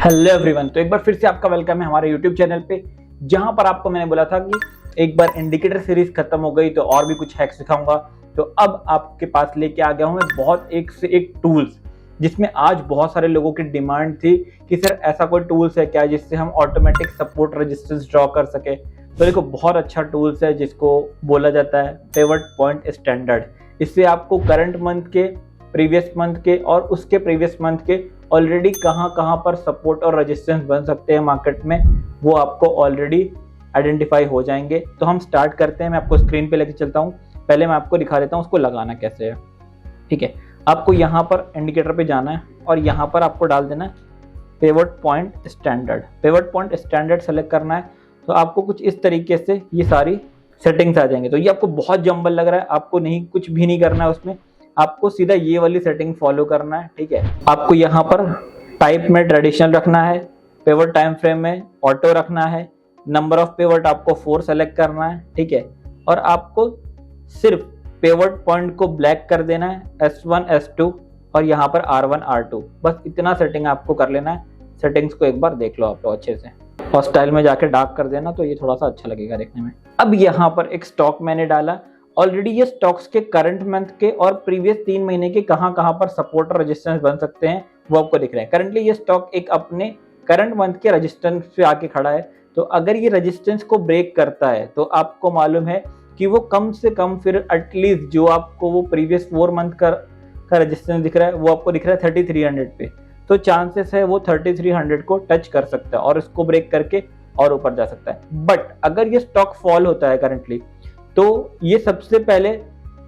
Hello everyone, तो एक बार फिर से आपका वेलकम है हमारे यूट्यूब चैनल पे, जहां पर आपको मैंने बोला था कि एक बार इंडिकेटर सीरीज खत्म हो गई तो और भी कुछ हैक सिखाऊंगा। तो अब आपके पास लेके आ गया हूं मैं बहुत एक से एक टूल्स, जिसमें आज बहुत सारे लोगों की डिमांड थी कि सर ऐसा कोई टूल्स है क्या जिससे हम ऑटोमेटिक सपोर्ट रेजिस्टेंस ड्रॉ कर सके। तो देखो, बहुत अच्छा टूल्स है जिसको बोला जाता है पिवट पॉइंट स्टैंडर्ड। इससे आपको करंट मंथ के, प्रीवियस मंथ के और उसके प्रीवियस मंथ के ऑलरेडी कहाँ पर सपोर्ट और रेजिस्टेंस बन सकते हैं मार्केट में, वो आपको ऑलरेडी आइडेंटिफाई हो जाएंगे। तो हम स्टार्ट करते हैं। मैं आपको स्क्रीन पे लेके चलता हूँ। पहले मैं आपको दिखा देता हूँ उसको लगाना कैसे है। ठीक है, आपको यहाँ पर इंडिकेटर पे जाना है और यहाँ पर आपको डाल देना है pivot point standard. Pivot point standard select करना है तो आपको कुछ इस तरीके से ये सारी सेटिंग्स आ जाएंगे। तो ये आपको बहुत जंबल लग रहा है, आपको नहीं कुछ भी नहीं करना है उसमें, आपको सीधा ये वाली सेटिंग फॉलो करना है। ठीक है, आपको यहाँ पर टाइप में ट्रेडिशनल रखना है, पिवट टाइम फ्रेम में ऑटो रखना है, नंबर ऑफ पिवट आपको 4 सेलेक्ट करना है। ठीक है, और आपको सिर्फ पिवट पॉइंट को ब्लैक कर देना है, S1 S2 और यहाँ पर R1 R2, बस इतना सेटिंग आपको कर लेना है। सेटिंग्स को एक बार देख लो आप लोग अच्छे से, और स्टाइल में जाके डार्क कर देना तो ये थोड़ा सा अच्छा लगेगा देखने में। अब यहाँ पर एक स्टॉक मैंने डाला ऑलरेडी। ये स्टॉक्स के करंट मंथ के और प्रीवियस 3 महीने के कहाँ पर सपोर्ट और रेजिस्टेंस बन सकते हैं वो आपको दिख रहे हैं। करंटली ये स्टॉक एक अपने करंट मंथ के रेजिस्टेंस पे आके खड़ा है। तो अगर ये रेजिस्टेंस को ब्रेक करता है तो आपको मालूम है कि वो कम से कम फिर एटलीस्ट जो आपको वो प्रीवियस 4 मंथ का रेजिस्टेंस दिख रहा है वो आपको दिख रहा है 3300 पे। तो चांसेस है वो 3300 को टच कर सकता है और इसको ब्रेक करके और ऊपर जा सकता है। बट अगर ये स्टॉक फॉल होता है करंटली, तो ये सबसे पहले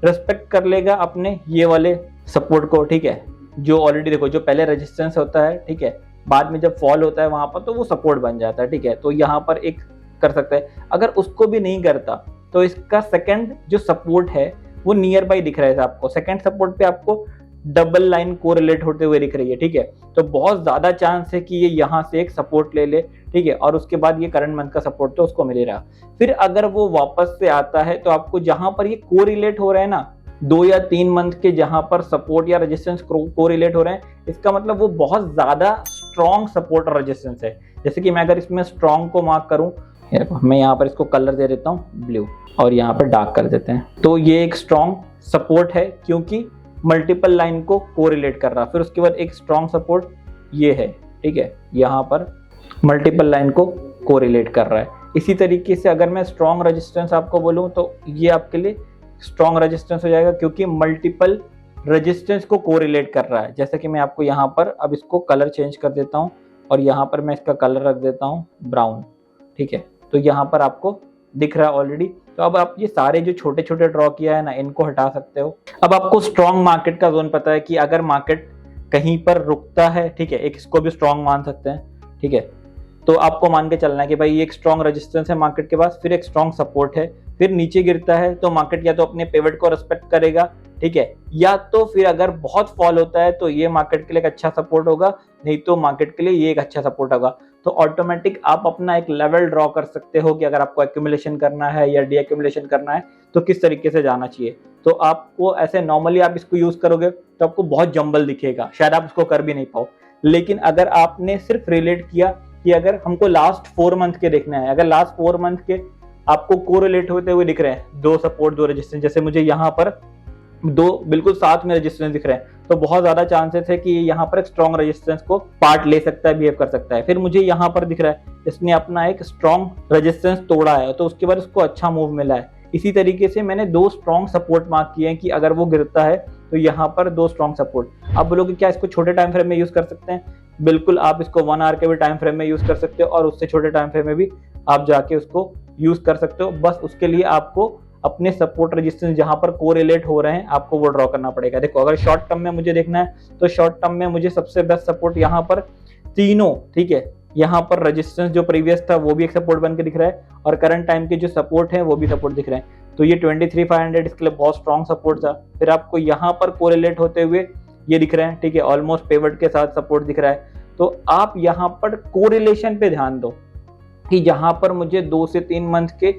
रेस्पेक्ट कर लेगा अपने ये वाले सपोर्ट को। ठीक है, जो ऑलरेडी देखो, जो पहले रेजिस्टेंस होता है, ठीक है, बाद में जब फॉल होता है वहां पर तो वो सपोर्ट बन जाता है। ठीक है, तो यहाँ पर एक कर सकता है। अगर उसको भी नहीं करता तो इसका सेकंड जो सपोर्ट है वो नियर बाई दिख रहा है आपको। सेकंड सपोर्ट पे आपको डबल लाइन कोरिलेट होते हुए दिख रही है। ठीक है, तो बहुत ज्यादा चांस है कि ये यहाँ से एक सपोर्ट ले ले। ठीक है, और उसके बाद ये करंट मंथ का सपोर्ट तो उसको मिल ही रहा। फिर अगर वो वापस से आता है तो आपको जहां पर ये कोरिलेट हो रहा है ना, 2 या 3 मंथ के जहां पर सपोर्ट या रेजिस्टेंस कोरिलेट हो रहे हैं, इसका मतलब वो बहुत ज्यादा स्ट्रॉन्ग सपोर्ट और रेजिस्टेंस है। जैसे कि मैं अगर इसमें स्ट्रॉन्ग को मार्क करूं, मैं यहाँ पर इसको कलर दे देता हूँ ब्लू और यहाँ पर डार्क कर देते हैं, तो ये एक स्ट्रॉन्ग सपोर्ट है क्योंकि मल्टीपल लाइन को कोरिलेट कर रहा। फिर उसके बाद एक स्ट्रॉन्ग सपोर्ट ये है। ठीक है, यहाँ पर मल्टीपल लाइन को कोरिलेट कर रहा है। इसी तरीके से अगर मैं स्ट्रॉन्ग रेजिस्टेंस आपको बोलूं तो ये आपके लिए स्ट्रॉन्ग रेजिस्टेंस हो जाएगा क्योंकि मल्टीपल रेजिस्टेंस को कोरिलेट कर रहा है। जैसे कि मैं आपको यहाँ पर अब इसको कलर चेंज कर देता हूँ और यहाँ पर मैं इसका कलर रख देता हूँ ब्राउन। ठीक है, तो यहाँ पर आपको दिख रहा है ऑलरेडी। तो अब आप ये सारे जो छोटे छोटे ड्रॉ किया है ना, इनको हटा सकते हो। अब आपको स्ट्रॉन्ग मार्केट का जोन पता है कि अगर मार्केट कहीं पर रुकता है, ठीक है, एक इसको भी स्ट्रॉन्ग मान सकते हैं। ठीक है, तो आपको मान के चलना है कि भाई ये एक स्ट्रॉन्ग रेजिस्टेंस है मार्केट के पास, फिर एक स्ट्रॉन्ग सपोर्ट है, फिर नीचे गिरता है तो मार्केट या तो अपने पिवट को रिस्पेक्ट करेगा, ठीक है, या तो फिर अगर बहुत फॉल होता है तो ये मार्केट के लिए एक अच्छा सपोर्ट होगा, नहीं तो मार्केट के लिए ये एक अच्छा सपोर्ट होगा। तो ऑटोमेटिक आप अपना एक लेवल ड्रॉ कर सकते हो कि अगर आपको एक्यूमुलेशन करना है या डी एक्यूमुलेशन करना है तो किस तरीके से जाना चाहिए। तो आपको ऐसे नॉर्मली आप इसको यूज करोगे तो आपको बहुत जंबल दिखेगा, शायद आप उसको कर भी नहीं पाओ। लेकिन अगर आपने सिर्फ रिलेट किया कि अगर हमको लास्ट 4 मंथ के देखना है, अगर लास्ट 4 मंथ के आपको कोरिलेट होते हुए दिख रहे हैं, 2 सपोर्ट 2 रेजिस्टेंस, जैसे मुझे यहाँ पर 2 बिल्कुल साथ में रेजिस्टेंस दिख रहे हैं, तो बहुत ज्यादा चांसेस है कि यहाँ पर एक स्ट्रॉन्ग रेजिस्टेंस को पार्ट ले सकता है, बिहेव कर सकता है। फिर मुझे यहाँ पर दिख रहा है इसने अपना एक स्ट्रॉन्ग रेजिस्टेंस तोड़ा है तो उसके बाद उसको अच्छा मूव मिला है। इसी तरीके से मैंने 2 स्ट्रॉन्ग सपोर्ट मार्क किए हैं कि अगर वो गिरता है तो यहाँ पर 2 स्ट्रॉन्ग सपोर्ट। आप बोलोगे क्या इसको छोटे टाइम फ्रेम में यूज कर सकते हैं? बिल्कुल, आप इसको 1 आवर के भी टाइम फ्रेम में यूज कर सकते हो और उससे छोटे टाइम फ्रेम में भी आप जाके उसको यूज कर सकते हो। बस उसके लिए आपको अपने सपोर्ट रेजिस्टेंस जहां पर कोरिलेट हो रहे हैं आपको वो ड्रॉ करना पड़ेगा। देखो, अगर शॉर्ट टर्म में मुझे देखना है तो शॉर्ट टर्म में मुझे सबसे बेस्ट सपोर्ट यहाँ पर तीनों, ठीक है, यहाँ पर रेजिस्टेंस जो प्रीवियस था वो भी एक सपोर्ट बन के दिख रहा है और करंट टाइम के जो सपोर्ट है वो भी सपोर्ट दिख रहे हैं। तो ये 23,500 इसके लिए बहुत स्ट्रॉन्ग सपोर्ट था। फिर आपको यहाँ पर कोरिलेट होते हुए ये दिख रहे हैं, ठीक है, ऑलमोस्ट पिवट के साथ सपोर्ट दिख रहा है। तो आप यहाँ पर कोरिलेशन पे ध्यान दो कि जहां पर मुझे 2 से 3 मंथ के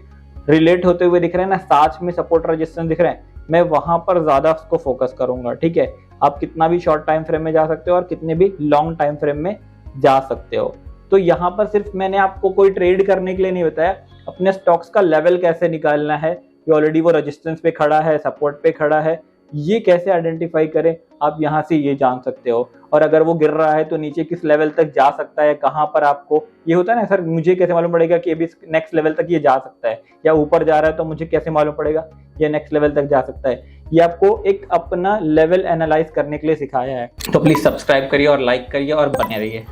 रिलेट होते हुए दिख रहे हैं ना, साथ में सपोर्ट रेजिस्टेंस दिख रहे हैं, मैं वहां पर ज्यादा उसको फोकस करूंगा। ठीक है, आप कितना भी शॉर्ट टाइम फ्रेम में जा सकते हो और कितने भी लॉन्ग टाइम फ्रेम में जा सकते हो। तो यहाँ पर सिर्फ मैंने आपको कोई ट्रेड करने के लिए नहीं बताया, अपने स्टॉक्स का लेवल कैसे निकालना है, ये ऑलरेडी वो रेजिस्टेंस पे खड़ा है, सपोर्ट पे खड़ा है, ये कैसे आइडेंटिफाई करें, आप यहाँ से ये जान सकते हो। और अगर वो गिर रहा है तो नीचे किस लेवल तक जा सकता है, कहाँ पर आपको ये होता है ना, सर मुझे कैसे मालूम पड़ेगा कि अभी नेक्स्ट लेवल तक ये जा सकता है, या ऊपर जा रहा है तो मुझे कैसे मालूम पड़ेगा ये नेक्स्ट लेवल तक जा सकता है। ये आपको एक अपना लेवल एनालाइज करने के लिए सिखाया है। तो प्लीज सब्सक्राइब करिए और लाइक करिए और बने रहिए।